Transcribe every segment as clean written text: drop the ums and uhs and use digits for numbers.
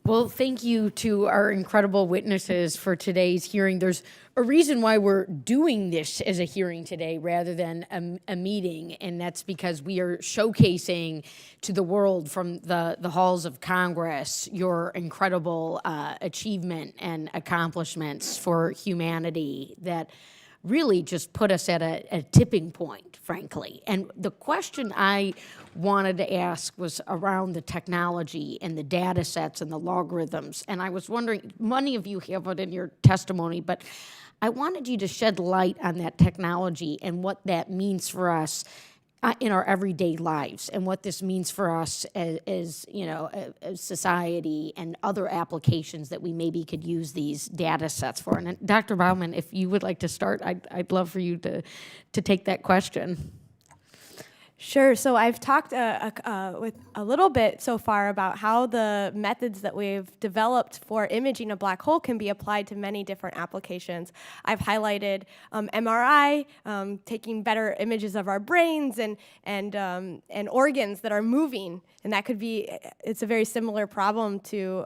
Well, thank you to our incredible witnesses for today's hearing. There's a reason why we're doing this as a hearing today rather than a meeting, and that's because we are showcasing to the world from the halls of Congress your incredible achievement and accomplishments for humanity that really just put us at a tipping point, frankly. And the question I wanted to ask was around the technology and the data sets and the logarithms. And I was wondering, many of you have it in your testimony, but I wanted you to shed light on that technology and what that means for us in our everyday lives, and what this means for us as society and other applications that we maybe could use these data sets for. And Dr. Bauman, if you would like to start, I'd love for you to take that question. Sure. So I've talked with a little bit so far about how the methods that we've developed for imaging a black hole can be applied to many different applications. I've highlighted MRI, taking better images of our brains and organs that are moving, and that could be, it's a very similar problem to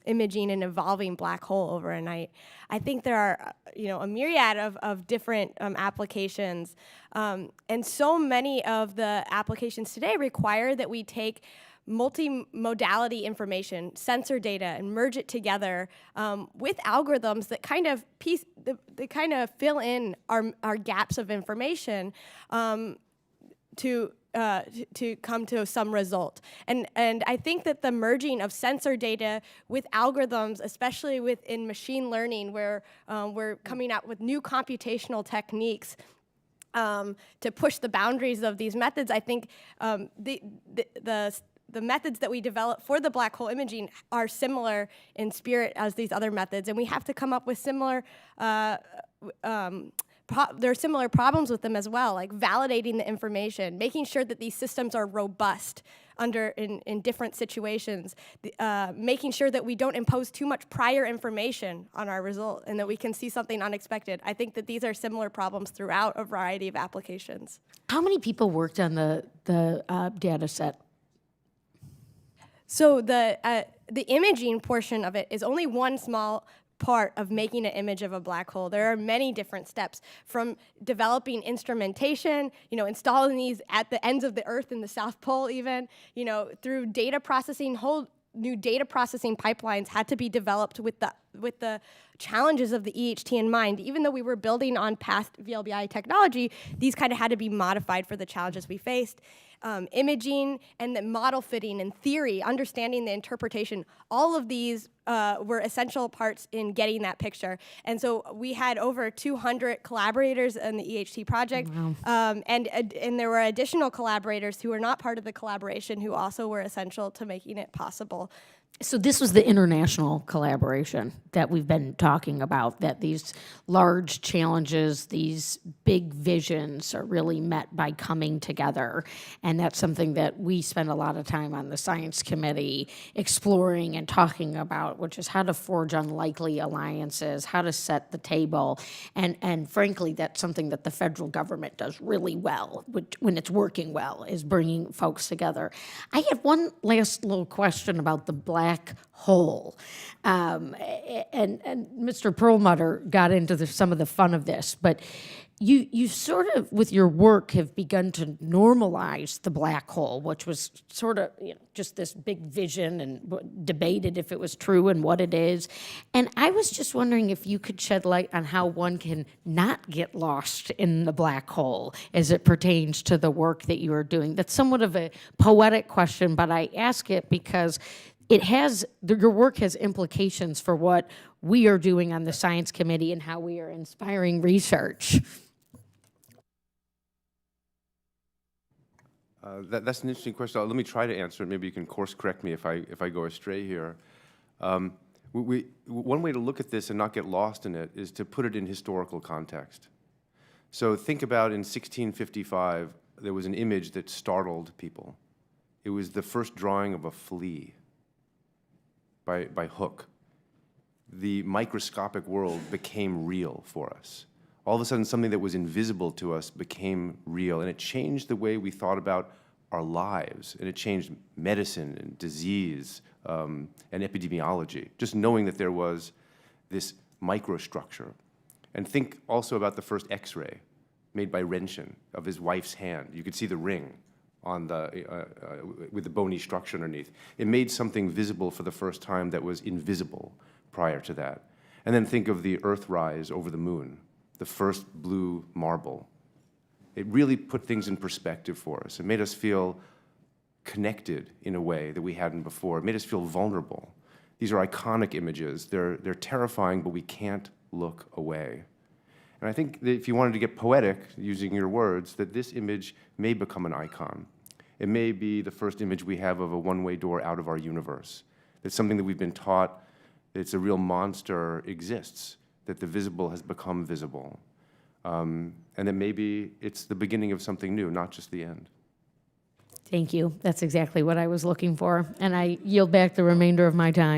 imaging an evolving black hole over a night. I think there are, a myriad of different applications, and so many of the applications today require that we take multimodality information, sensor data, and merge it together with algorithms that kind of fill in our gaps of information to come to some result. And I think that the merging of sensor data with algorithms, especially within machine learning, where we're coming out with new computational techniques to push the boundaries of these methods, I think the methods that we develop for the black hole imaging are similar in spirit as these other methods, and we have to come up with similar there are similar problems with them as well, like validating the information, making sure that these systems are robust in different situations, making sure that we don't impose too much prior information on our result and that we can see something unexpected. I think that these are similar problems throughout a variety of applications. How many people worked on the data set? So the imaging portion of it is only one small part of making an image of a black hole. There are many different steps, from developing instrumentation, installing these at the ends of the Earth in the South Pole even, through data processing. Whole new data processing pipelines had to be developed with the challenges of the EHT in mind. Even though we were building on past VLBI technology, these kind of had to be modified for the challenges we faced. Imaging and the model fitting and theory, understanding the interpretation, all of these were essential parts in getting that picture. And so we had over 200 collaborators in the EHT project. Wow. And there were additional collaborators who were not part of the collaboration who also were essential to making it possible. So this was the international collaboration that we've been talking about, that these large challenges, these big visions are really met by coming together. And that's something that we spend a lot of time on the science committee exploring and talking about, which is how to forge unlikely alliances, how to set the table. And frankly, that's something that the federal government does really well, when it's working well, is bringing folks together. I have one last little question about the black hole. And Mr. Perlmutter got into some of the fun of this, but you sort of, with your work, have begun to normalize the black hole, which was sort of just this big vision and debated if it was true and what it is. And I was just wondering if you could shed light on how one can not get lost in the black hole as it pertains to the work that you are doing. That's somewhat of a poetic question, but I ask it because your work has implications for what we are doing on the science committee and how we are inspiring research. That's an interesting question. Let me try to answer it. Maybe you can course correct me if I go astray here. One way to look at this and not get lost in it is to put it in historical context. So think about, in 1655, there was an image that startled people. It was the first drawing of a flea by Hooke. The microscopic world became real for us. All of a sudden, something that was invisible to us became real, and it changed the way we thought about our lives, and it changed medicine and disease and epidemiology, just knowing that there was this microstructure. And think also about the first X-ray made by Rontgen of his wife's hand. You could see the ring on the, with the bony structure underneath. It made something visible for the first time that was invisible prior to that. And then think of the Earthrise over the moon, the first blue marble. It really put things in perspective for us. It made us feel connected in a way that we hadn't before. It made us feel vulnerable. These are iconic images. They're terrifying, but we can't look away. And I think that if you wanted to get poetic, using your words, that this image may become an icon. It may be the first image we have of a one-way door out of our universe. That something that we've been taught that it's a real monster exists, that the visible has become visible. And that maybe it's the beginning of something new, not just the end. Thank you. That's exactly what I was looking for. And I yield back the remainder of my time.